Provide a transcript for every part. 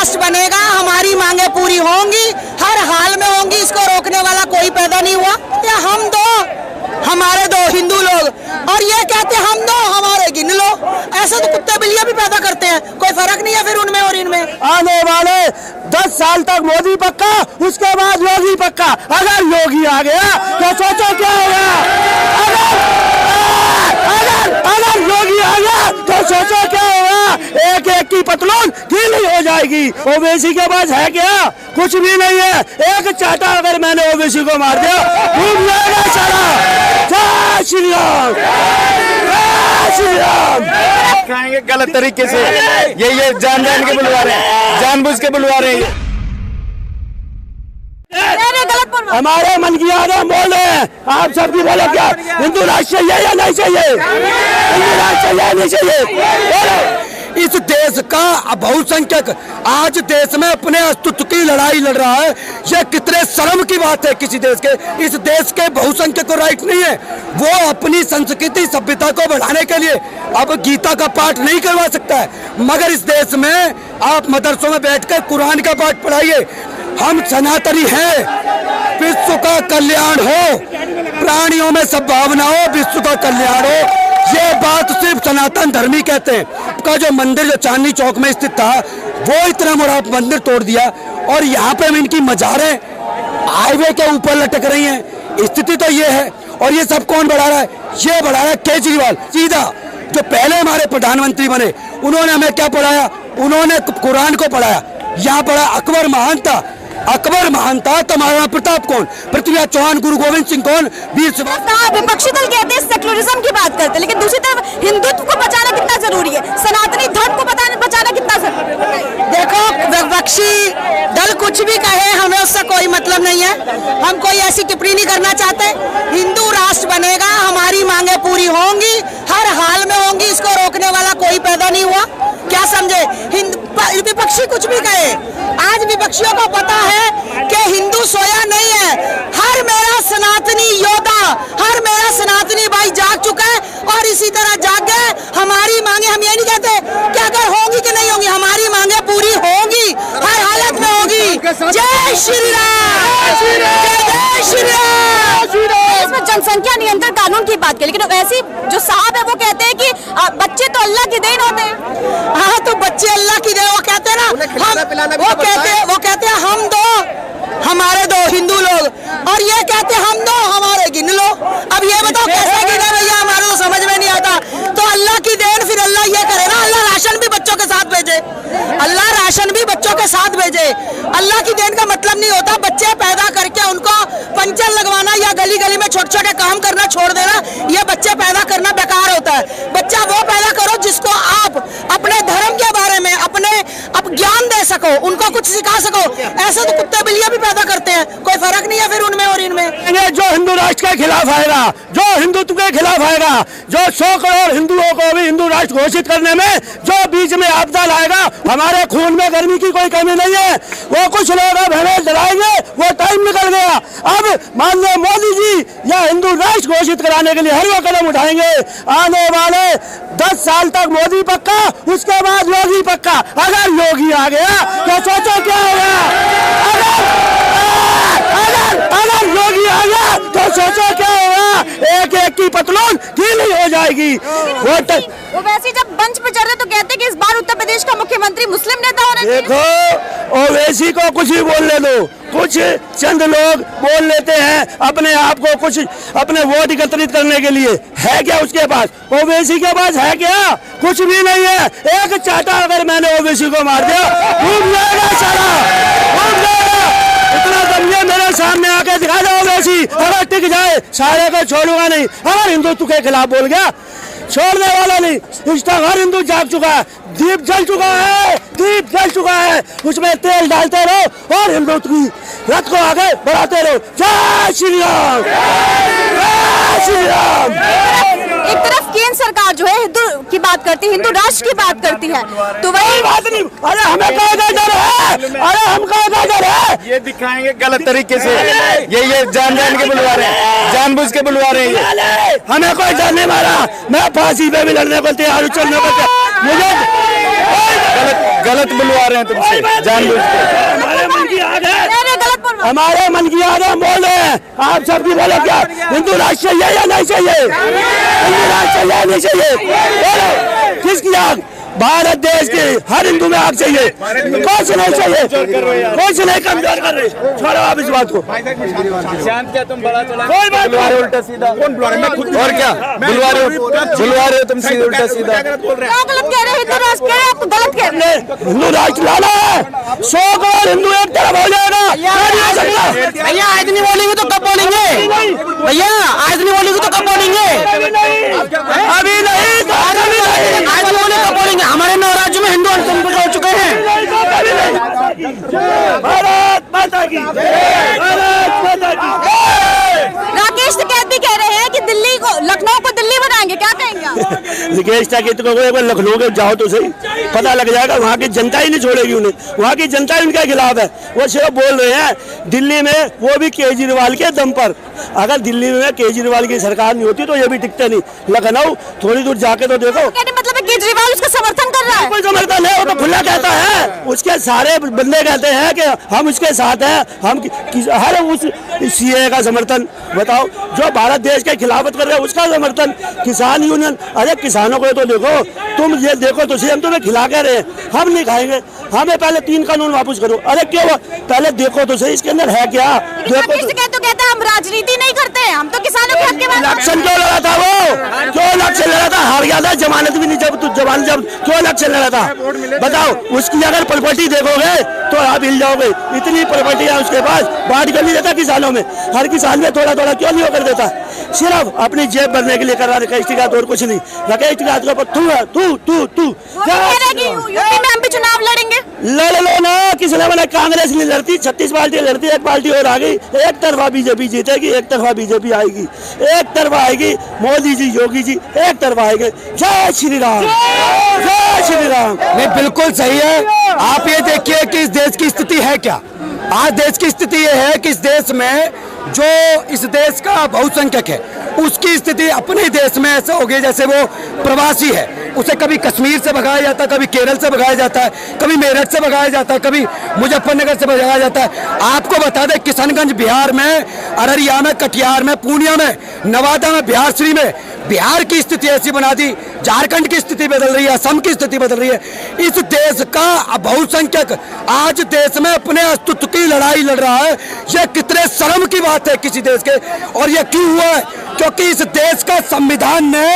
राष्ट्र बनेगा, हमारी मांगे पूरी होंगी, हर हाल में होंगी, इसको रोकने वाला कोई पैदा नहीं हुआ। या हम दो हमारे दो हिंदू लोग, और ये कहते हम दो हमारे गिन लो। ऐसे तो कुत्ते बिल्लियां भी पैदा करते हैं, कोई फर्क नहीं है फिर उनमें और इनमें। आने वाले 10 साल तक मोदी पक्का, उसके बाद योगी पक्का। अगर योगी आ गया तो सोचो क्या होगा। अगर योगी आ गया तो सोचो क्या होगा। एक एक की पतलून गीली हो जाएगी। ओवैसी के पास है क्या? कुछ भी नहीं है। एक चाटा अगर मैंने ओवैसी को मार दिया डूब जाएगा सारा। जय श्री राम, जय श्री राम। खाएंगे गलत तरीके से, ये जान के बुलवा रहे हैं, जानबूझ के बुलवा रहे हैं। हमारे मन की आदम बोल रहे हैं, आप सबकी बोलो क्या हिंदू राष्ट्र चाहिए या नहीं चाहिए? हिंदू राष्ट्र चाहिए नहीं चाहिए? इस देश का बहुसंख्यक आज देश में अपने अस्तित्व की लड़ाई लड़ रहा है। ये कितने शर्म की बात है किसी देश के। इस देश के बहुसंख्यक को राइट नहीं है, वो अपनी संस्कृति सभ्यता को बढ़ाने के लिए अब गीता का पाठ नहीं करवा सकता है, मगर इस देश में आप मदरसों में बैठकर कुरान का पाठ पढ़ाइए। हम सनातनी हैं, विश्व का कल्याण हो, प्राणियों में सद्भावना हो, विश्व का कल्याण हो। ये बात सिर्फ सनातन धर्मी कहते हैं। का जो मंदिर जो चांदनी चौक में स्थित था वो इतना बड़ा मंदिर तोड़ दिया, और यहाँ पे इनकी मज़ारें हाईवे के ऊपर लटक रही हैं। स्थिति तो ये है। और ये सब कौन बढ़ा रहा है? ये बढ़ा रहा है केजरीवाल। सीधा जो पहले हमारे प्रधानमंत्री बने उन्होंने हमें क्या पढ़ाया? उन्होंने कुरान को पढ़ाया। यहाँ पढ़ा अकबर महान था, अकबर महान था तो महाराणा प्रताप कौन, पृथ्वीराज चौहान, गुरु गोविंद सिंह कौन, वीर विपक्षी दल कहते हैं सेक्युलरिज्म की बात करते हैं, लेकिन दूसरी तरफ हिंदुत्व को बचाना कितना जरूरी है, सनातनी धर्म को बचाना कितना जरूरी है? देखो, विपक्षी दल कुछ भी कहे, हमें उससे कोई मतलब नहीं है। हम कोई ऐसी टिप्पणी नहीं करना चाहते। हिंदू राष्ट्र बनेगा, हमारी मांगे पूरी होंगी, हर हाल में होंगी, इसको रोकने वाला कोई पैदा नहीं हुआ। क्या समझे? विपक्षी कुछ भी कहे, आज विपक्षियों को पता है कि हिंदू सोया नहीं है। हर मेरा सनातनी योद्धा, हर मेरा सनातनी भाई जाग चुका है, और इसी तरह जाग गए। हमारी मांगे, हम ये नहीं कहते कि अगर होंगी कि नहीं होंगी, हमारी मांगे पूरी होंगी, हर हालत में होगी। जय श्री राम, जय श्री राम। इसमें जनसंख्या नियंत्रण कानून की बात की, लेकिन ऐसी जो साहब है वो कहते हैं कि बच्चे तो अल्लाह की देन होते हैं। हाँ, तो बच्चे अल्लाह की देन, वो कहते हैं ना, वो कहते हैं हम दो हमारे दो हिंदू लोग, और ये कहते हम दो हमारे गिन लो। अब ये बताओ कैसे गिने भैया, हमारे तो समझ में नहीं आता। तो अल्लाह की देन, फिर अल्लाह ये करे ना, अल्लाह राशन भी बच्चों के साथ भेजे, अल्लाह राशन भी बच्चों के साथ भेजे। अल्लाह की देन का मतलब नहीं होता बच्चे पैदा करके उनको पंचर लगवाना या गली गली में छोटे छोटे काम करना छोड़ देना। ये बच्चे पैदा करना बेकार होता है। बच्चा वो पैदा करो जिसको आप अपने धर्म के बारे में अपने ज्ञान दे सको, उनको कुछ सिखा सको। ऐसे तो कुत्ते बिल्लियां भी पैदा करते हैं, कोई फर्क नहीं है फिर उनमें और इनमें। जो हिंदू राष्ट्र के खिलाफ आएगा, जो हिंदुत्व के खिलाफ आएगा, जो 100 करोड़ हिंदुओं को भी हिंदू राष्ट्र घोषित करने में जो बीच में आपदा लाएगा, हमारे खून में गर्मी की कोई कमी नहीं है। वो कुछ लोग अब हमें डराएंगे, वो टाइम निकल गया। अब माननीय मोदी जी या हिंदू राष्ट्र घोषित कराने के लिए हर वो कदम उठाएंगे। आने वाले 10 साल तक मोदी पक्का, उसके बाद योगी पक्का। अगर योगी आ गया तो सोचो क्या होगा। अगर योगी आ गया तो सोचो क्या होगा। एक एक की पतलून गीली हो जाएगी। वो वैसे जब मंच पे चढ़ रहे तो कहते कि इस बार उत्तर प्रदेश का मुख्यमंत्री मुस्लिम नेता होना चाहिए। देखो, ओवैसी को कुछ भी बोलने दो, कुछ चंद लोग बोल लेते हैं अपने आप को कुछ अपने वोट एकत्रित करने के लिए। है क्या उसके पास? ओवैसी के पास है क्या? कुछ भी नहीं है। एक चाटा अगर मैंने ओवैसी को मार दिया डूब जाएगा सारा, डूब जाएगा। इतना समझे, मेरे सामने आके दिखा दो ओवैसी, अगर टिक जाए सारे को छोड़ूंगा नहीं। अगर हिंदुत्व के खिलाफ बोल गया छोड़ने वाला नहीं। इसका हर हिंदू जाग चुका है, दीप जल चुका है, दीप जल चुका है। उसमें तेल डालते रहो और हिंदुत्व की रथ को आगे बढ़ाते रहो। जय श्री राम, जय श्री राम। एक तरफ केंद्र सरकार जो है हिंदू की बात करती है, हिंदू राष्ट्र की बात करती है, तो वही बात नहीं। अरे हमें कहा डर है, अरे हम कहा डर है। ये दिखाएंगे गलत तरीके से, ये जान के बुलवा रहे हैं, जानबूझ के बुलवा रहे हैं। हमें कोई डर नहीं मारा। मैं फांसी पे भी लड़ने को तैयार हूँ, चलने को तैयार। मुझे गलत बुलवा रहे हैं तुमसे जानबूझ के। हमारे मन की आग है, गलत बोल रहा हूं। हमारे मन की आग है, बोल रहे हैं। आप सबकी बोलो क्या हिंदू राष्ट्र चाहिए या नहीं चाहिए? हिंदू राष्ट्र चाहिए या नहीं चाहिए? बोलो किसकी आग? भारत देश की हर हिंदू में आग चाहिए। कुछ नहीं चाहिए, कुछ नहीं कमजोर कर रहे। छोड़ो आप इस बात को। शांत क्या तुम बड़ा चला कोई बात बुलवा रहे हो उल्टा सीधा। कौन बुलवा रहे हैं? और क्या बुलवा रहे हो तुम सीधे उल्टा सीधा। क्या गलत कह रहे हैं? हिंदू राष्ट्र कह रहे हैं, आप तो गलत कह रहे हैं। हिंदू राष्ट्र लाना है, 100 करोड़ हिंदू एक तरफ हो जाएगा। भैया आज नहीं बोलेंगे तो कब बोलेंगे? भैया आज नहीं बोलेंगे तो कब बोलेंगे? अभी नहीं, आज नहीं बोले कब बोलेंगे? हमारे 9 राज्यों में हिंदू अंतर्गत हो चुके हैं। भारत माता की, भारत माता की। राकेश टिकैत भी कह रहे हैं कि दिल्ली को, लखनऊ को दिल्ली बनाएंगे, क्या कहेंगे आप? राकेश टिकैत को एक बार लखनऊ के जाओ तो सही, पता लग जाएगा। वहाँ की जनता ही नहीं छोड़ेगी उन्हें, वहाँ की जनता ही उनके खिलाफ है। वो सिर्फ बोल रहे हैं दिल्ली में, वो भी केजरीवाल के दम पर। अगर दिल्ली में केजरीवाल की सरकार नहीं होती तो ये भी टिकते नहीं। लखनऊ थोड़ी दूर जाके तो देखो। मतलब केजरीवाल उसका समर्थन कर रहा है? कोई समर्थन है, वो तो खुला कहता है। उसके सारे बंदे कहते हैं कि हम उसके साथ हैं, हम हर उस सीए का समर्थन। बताओ जो भारत देश के खिलाफत कर रहे हैं उसका समर्थन। किसान यूनियन, अरे किसानों को तो देखो, तुम ये देखो तो हम तुम्हें खिला के रहे हैं, हम नहीं खाएंगे, हमें पहले 3 कानून वापस करो। अरे क्यों? पहले देखो तो सही इसके अंदर है क्या। देखो तो कहता है हम राजनीति नहीं करते, हम तो किसानों के हक के बात। इलेक्शन क्यों लड़ा था वो? क्यों इलेक्शन लड़ा था? हार गया था, जमानत भी नहीं, जब क्यों इलेक्शन लड़ा था? बताओ। उसकी अगर प्रॉपर्टी देखोगे तो आप हिल जाओगे। इतनी प्रॉपर्टी है उसके पास, बांट कर नहीं देता किसानों में। हर किसान में थोड़ा थोड़ा क्यों नहीं होकर देता? सिर्फ अपनी जेब भरने के लिए कर रहा है राकेश टिकैत, और कुछ नहीं। राकेश टिकैत के ऊपर तू यूपी में हम भी चुनाव लड़ेंगे। लड़ लो ना, किसने बना? कांग्रेस नहीं लड़ती, 36 पार्टी लड़ती, एक पार्टी और आ गई। एक तरफा बीजेपी जीतेगी, एक तरफा बीजेपी आएगी, एक तरफा आएगी मोदी जी, योगी जी, एक तरफा आएंगे। जय श्री राम, जय श्री राम। नहीं, बिल्कुल सही है। आप ये देखिए कि इस देश की स्थिति है क्या। आज देश की स्थिति ये है कि इस देश में जो इस देश का बहुसंख्यक है उसकी स्थिति अपने देश में ऐसा हो गई जैसे वो प्रवासी है। उसे कभी कश्मीर से भगाया जाता है, कभी केरल से भगाया जाता है, कभी मेरठ से भगाया जाता है, कभी मुजफ्फरनगर से भगाया जाता है। आपको बता दें किशनगंज बिहार में, अररिया में, कटिहार में, पूर्णिया में, नवादा में, बिहार शरीफ में बिहार की स्थिति ऐसी बना दी, झारखंड की स्थिति बदल रही है, असम की स्थिति बदल रही है। इस देश का बहुसंख्यक आज देश में अपने अस्तित्व की लड़ाई लड़ रहा है। यह कितने शर्म की बात है किसी देश के। और यह क्यों हुआ है? क्योंकि इस देश का संविधान ने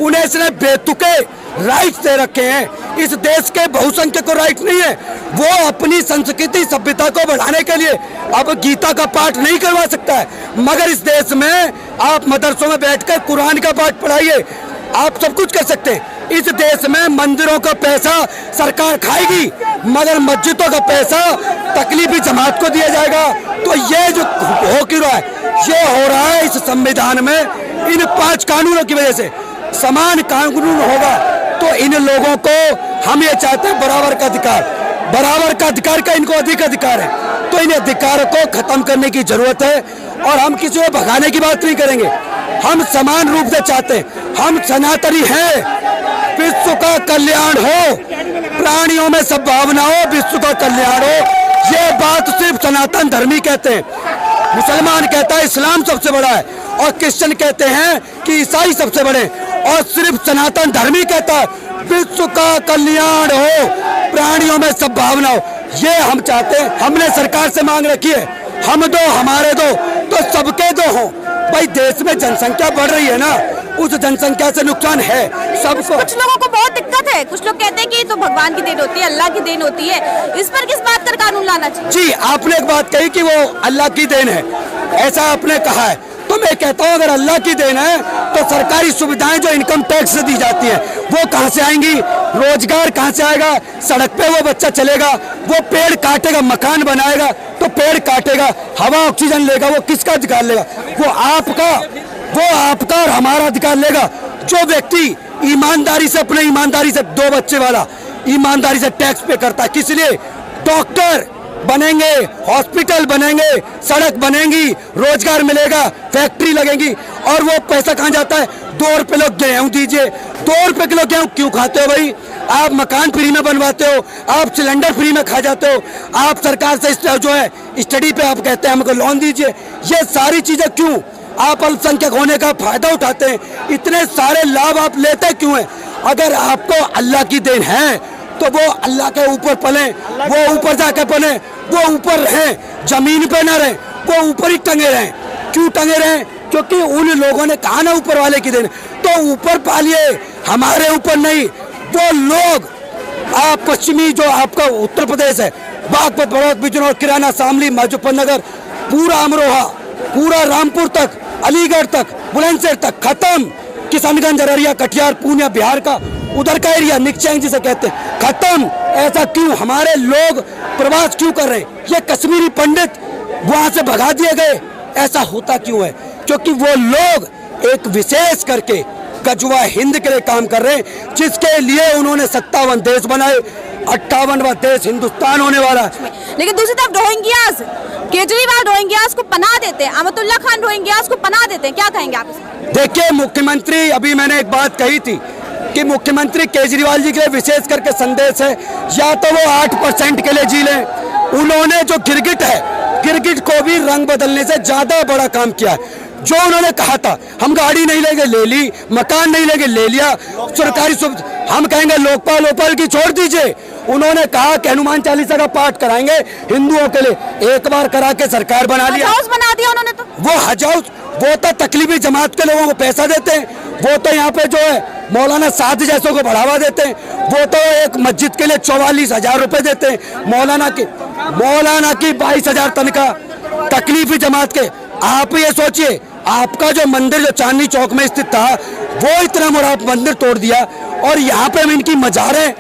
उन्हें इसने बेतुके राइट दे रखे हैं। इस देश के बहुसंख्यक को राइट नहीं है। वो अपनी संस्कृति सभ्यता को बढ़ाने के लिए अब गीता का पाठ नहीं करवा सकता है, मगर इस देश में आप मदरसों में बैठकर कुरान का पाठ पढ़ाइए, आप सब कुछ कर सकते हैं। इस देश में मंदिरों का पैसा सरकार खाएगी, मगर मस्जिदों का पैसा तकलीफी जमात को दिया जाएगा। तो ये जो हो क्यों रहा है? ये हो रहा है इस संविधान में इन 5 कानूनों की वजह से। समान कानून होगा तो इन लोगों को हम ये चाहते हैं बराबर का अधिकार, बराबर का अधिकार का इनको अधिक अधिकार है, तो इन अधिकारों को खत्म करने की जरूरत है। और हम किसी को भगाने की बात नहीं करेंगे, हम समान रूप से चाहते हैं। हम सनातनी हैं, विश्व का कल्याण हो, प्राणियों में सद्भावना हो, विश्व का कल्याण हो। ये बात सिर्फ सनातन धर्मी कहते हैं। मुसलमान कहता है इस्लाम सबसे बड़ा है, और क्रिश्चियन कहते हैं कि ईसाई सबसे बड़े, और सिर्फ सनातन धर्मी कहता है विश्व का कल्याण हो, प्राणियों में सद्भावना हो। ये हम चाहते हैं। हमने सरकार से मांग रखी है, हम दो हमारे दो तो सबके दो हो। भाई देश में जनसंख्या बढ़ रही है ना, उस जनसंख्या से नुकसान है सबको। कुछ लोगों को बहुत दिक्कत है, कुछ लोग कहते हैं कि तो भगवान की देन होती है, अल्लाह की देन होती है। इस पर किस बात का कानून लाना चाहिए? जी, आपने एक बात कही कि वो अल्लाह की देन है, ऐसा आपने कहा है। तो मैं कहता हूँ अगर अल्लाह की देन है तो सरकारी सुविधाएं जो इनकम टैक्स से दी जाती हैं वो कहाँ से आएंगी? रोजगार कहाँ से आएगा? सड़क पे वो बच्चा चलेगा, वो पेड़ काटेगा, मकान बनाएगा तो पेड़ काटेगा, हवा ऑक्सीजन लेगा, वो किसका अधिकार लेगा? वो आपका और हमारा अधिकार लेगा। जो व्यक्ति ईमानदारी से, अपने ईमानदारी से 2 बच्चे वाला ईमानदारी से टैक्स पे करता है, किस लिए? डॉक्टर बनेंगे, हॉस्पिटल बनेंगे, सड़क बनेंगी, रोजगार मिलेगा, फैक्ट्री लगेंगी, और वो पैसा कहाँ जाता है? 2 रुपए किलो गेहूं दीजिए। 2 रुपए किलो गेहूं क्यों खाते हो भाई? आप मकान फ्री में बनवाते हो, आप सिलेंडर फ्री में खा जाते हो, आप सरकार से जो है स्टडी पे आप कहते हैं हमको लोन दीजिए। ये सारी चीजें क्यों? आप अल्पसंख्यक होने का फायदा उठाते हैं, इतने सारे लाभ आप लेते क्यों हैं? अगर आपको अल्लाह की देन है तो वो अल्लाह के ऊपर पले, वो ऊपर जाके पले, वो ऊपर रहें, जमीन पे ना रहें, वो ऊपर ही टंगे रहें। क्यों टंगे रहें? क्योंकि उन लोगों ने कहा ना ऊपर वाले की देन, तो ऊपर पालिए, हमारे ऊपर नहीं। वो लोग आप पश्चिमी जो आपका उत्तर प्रदेश है, बागपत, बड़ौद, बिजनौर, किराना, शामली, मुजफ्फरनगर, पूरा अमरोहा, पूरा रामपुर तक, अलीगढ़ तक, बुलंदशहर तक खत्म। किशनगंज, अररिया, कटिहार, पूर्णिया, बिहार का उधर का एरिया निकचैंग जिसे कहते हैं, खत्म। ऐसा क्यों? हमारे लोग प्रवास क्यों कर रहे हैं? ये कश्मीरी पंडित वहां से भगा दिए गए, ऐसा होता क्यों है? क्योंकि वो लोग एक विशेष करके गजवा हिंद के लिए काम कर रहे हैं, जिसके लिए उन्होंने 57 देश बनाए, 58वां देश हिंदुस्तान होने वाला है। लेकिन दूसरी तरफ रोहिंग्यास, केजरीवाल रोहिंग्यास को पनाह देते हैं, अहमदुल्ला खान रोहिंग्यास को पनाह देते हैं, क्या कहेंगे आप? देखिए मुख्यमंत्री, अभी मैंने एक बात कही थी कि मुख्यमंत्री केजरीवाल जी के लिए विशेष करके संदेश है, या तो वो 8% के लिए जी लें। उन्होंने जो गिरगिट है, गिरगिट को भी रंग बदलने से ज्यादा बड़ा काम किया है। जो उन्होंने कहा था हम गाड़ी नहीं लेंगे, ले ली, मकान नहीं लेंगे, ले लिया, सरकारी हम कहेंगे लोकपाल लोकपाल की छोड़ दीजिए। उन्होंने कहा कि हनुमान चालीसा का पाठ कराएंगे हिंदुओं के लिए, एक बार करा के सरकार बना लिया, हज हाउस बना दिया उन्होंने। तो वो हज हाउस, वो तो तकलीफी जमात के लोगों को पैसा देते हैं, वो तो यहाँ पे जो है मौलाना साद जैसों को बढ़ावा देते हैं, वो तो एक मस्जिद के लिए 44,000 रुपए देते हैं, मौलाना की 22,000 तनख्वाह, तकलीफी जमात के। आप ये सोचिए, आपका जो मंदिर जो चांदनी चौक में स्थित था, वो इतना बड़ा मंदिर तोड़ दिया, और यहाँ पे इनकी मजारें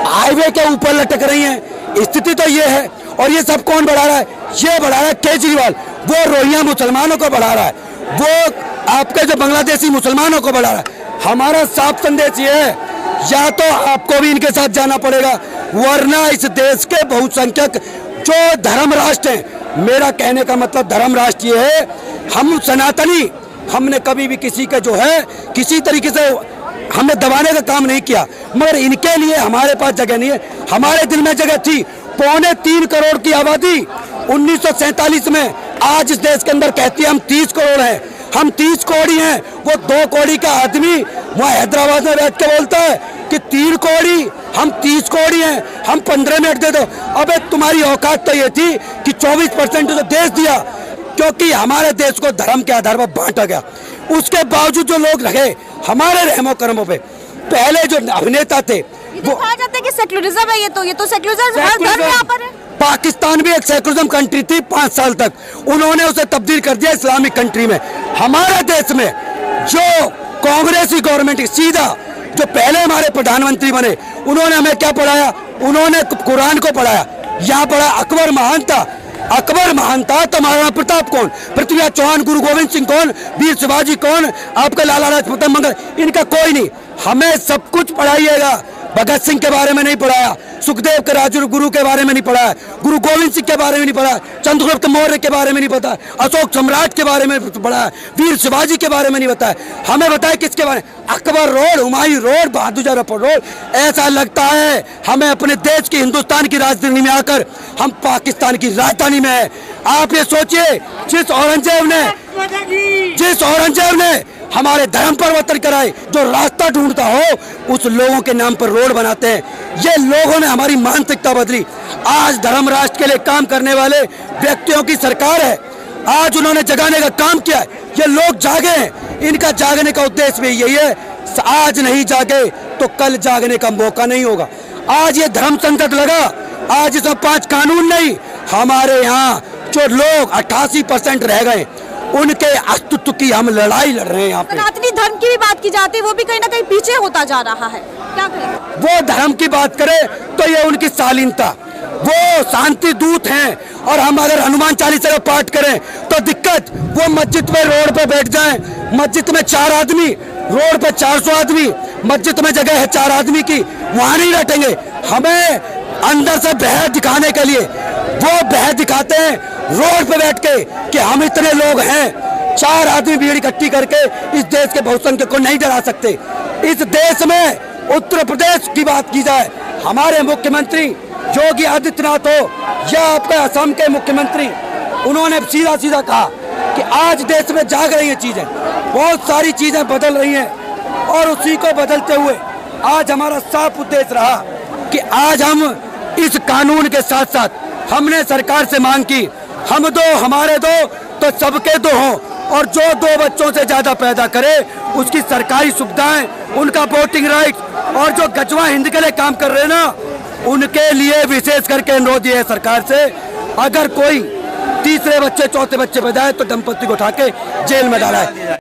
हाईवे के ऊपर लटक रही हैं। स्थिति तो ये है। और ये सब कौन बढ़ा रहा है? ये बढ़ा रहा है केजरीवाल। वो रोहिंग्या मुसलमानों को बढ़ा रहा है, वो आपके जो बांग्लादेशी मुसलमानों को बढ़ा रहा है। हमारा साफ संदेश ये है, या तो आपको भी इनके साथ जाना पड़ेगा, वरना इस देश के बहुसंख्यक जो धर्म राष्ट्र हैं, मेरा कहने का मतलब धर्म राष्ट्र ये है, हम सनातनी, हमने कभी भी किसी का जो है किसी तरीके से हमने दबाने का काम नहीं किया, मगर इनके लिए हमारे पास जगह नहीं है। हमारे दिल में जगह थी। 3.25 करोड़ की आबादी 1947 में, आज इस देश के अंदर कहती है हम 30 करोड़ हैं, हम 30 कौड़ी हैं। वो 2 कौड़ी का आदमी वहाँ हैदराबाद में बैठ के बोलता है कि 3 कौड़ी, हम 30 कौड़ी हैं, हम 15 मिनट दे दो। अबे तुम्हारी औकात तो ये थी कि 24% तो देश दिया, क्योंकि हमारे देश को धर्म के आधार पर बांटा गया। उसके बावजूद जो लोग रहे हमारे रहमो कर्मों पे, पहले जो अभिनेता थे वो कहा जाता है कि सेक्युलरिज्म है, ये तो सेक्युलरिज्म हर धर्म यहाँ पर है। पाकिस्तान भी एक सेक्युलरिज्म कंट्री थी 5 साल तक, उन्होंने उसे तब्दील कर दिया इस्लामिक कंट्री में। हमारे देश में जो कांग्रेसी गवर्नमेंट सीधा, जो पहले हमारे प्रधानमंत्री बने, उन्होंने हमें क्या पढ़ाया? उन्होंने कुरान को पढ़ाया। यहाँ पढ़ा अकबर महान था, अकबर महान था तो महाराणा प्रताप कौन, पृथ्वीराज चौहान, गुरु गोविंद सिंह कौन, वीर शिवाजी कौन, आपका लाला लाजपत मंगल, इनका कोई नहीं। हमें सब कुछ पढ़ाइएगा। भगत सिंह के बारे में नहीं पढ़ाया, सुखदेव के राजगुरु के बारे में नहीं पढ़ाया, गुरु गोविंद सिंह के बारे में नहीं पढ़ाया, चंद्रगुप्त मौर्य के बारे में नहीं पता, अशोक सम्राट के बारे में पढ़ाया, वीर शिवाजी के बारे में नहीं बताया। हमें बताया किसके बारे में? अकबर रोड, हुमायूं रोड, बहादुर जफर रोड। ऐसा लगता है हमें अपने देश की, हिंदुस्तान की राजधानी में आकर हम पाकिस्तान की राजधानी में है। आप ये सोचिए, जिस औरंगजेब ने हमारे धर्म परिवर्तन कराए, जो रास्ता ढूंढता हो उस लोगों के नाम पर रोड बनाते हैं। ये लोगों ने हमारी मानसिकता बदली। आज धर्म राष्ट्र के लिए काम करने वाले व्यक्तियों की सरकार है। आज उन्होंने जगाने का काम किया है। ये लोग जागे हैं, इनका जागने का उद्देश्य भी यही है, आज नहीं जागे तो कल जागने का मौका नहीं होगा। आज ये धर्म संकट लगा, आज इसमें 5 कानून नहीं, हमारे यहाँ जो लोग 88% रह गए उनके अस्तित्व की हम लड़ाई लड़ रहे हैं। यहाँ पे सनातनी धर्म की भी बात की जाती है, वो भी कहीं ना कहीं पीछे होता जा रहा है, क्या करें? वो धर्म की बात करें तो ये उनकी शालीनता, वो शांति दूत हैं। और हम अगर हनुमान चालीसा का पाठ करें तो दिक्कत, वो मस्जिद में रोड पे बैठ जाएं, मस्जिद में 4 आदमी, रोड पे 400 आदमी, मस्जिद में जगह है 4 आदमी की, वहां नहीं बैठेंगे। हमें अंदर से बहस दिखाने के लिए वो बहस दिखाते हैं रोड पे बैठ के कि हम इतने लोग हैं। 4 आदमी भीड़ इकट्ठी करके इस देश के बहुसंख्यक को नहीं डरा सकते। इस देश में उत्तर प्रदेश की बात की जाए, हमारे मुख्यमंत्री योगी आदित्यनाथ हो या आपका असम के मुख्यमंत्री, उन्होंने सीधा सीधा कहा कि आज देश में जाग रही हैं चीजें, बहुत सारी चीजें बदल रही हैं और उसी को बदलते हुए आज हमारा साफ उद्देश्य रहा कि आज हम इस कानून के साथ साथ हमने सरकार से मांग की, हम दो हमारे दो तो सबके दो हों, और जो 2 बच्चों से ज्यादा पैदा करे उसकी सरकारी सुविधाएं, उनका वोटिंग राइट, और जो गजवा हिंद के लिए काम कर रहे हैं ना, उनके लिए विशेष करके अनुरोध ये है सरकार से, अगर कोई तीसरे बच्चे चौथे बच्चे पैदा है तो दंपति को उठा के जेल में डाला है।